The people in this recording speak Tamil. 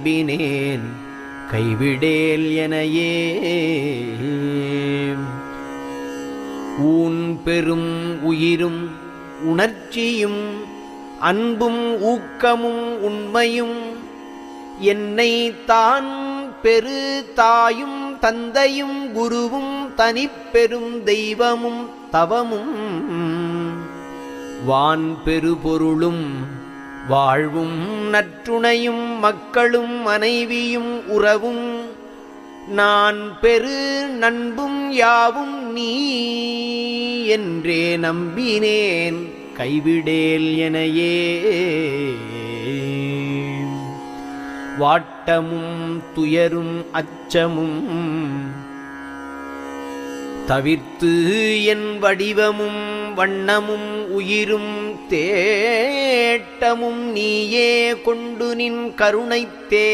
நம்பினேன் கைவிடேல் எனையே. ஊன் பெரும் உயிரும் உணர்ச்சியும் அன்பும் ஊக்கமும் உண்மையும் என்னை தான் பெரு தாயும் தந்தையும் குருவும் தனிப்பெரும் தெய்வமும் தவமும் வான் பெருபொருளும் வாழ்வும் நற்றுணையும் மக்களும் மனைவியும் உறவும் நான் பெரு நண்பும் யாவும் நீ என்றே நம்பினேன் கைவிடேல் எனையே. வாட்டமும் துயரும் அச்சமும் தவிர்த்து என் வடிவமும் வண்ணமும் உயிரும் தேட்டமும் நீயே கொண்டு நின் கருணைத்தே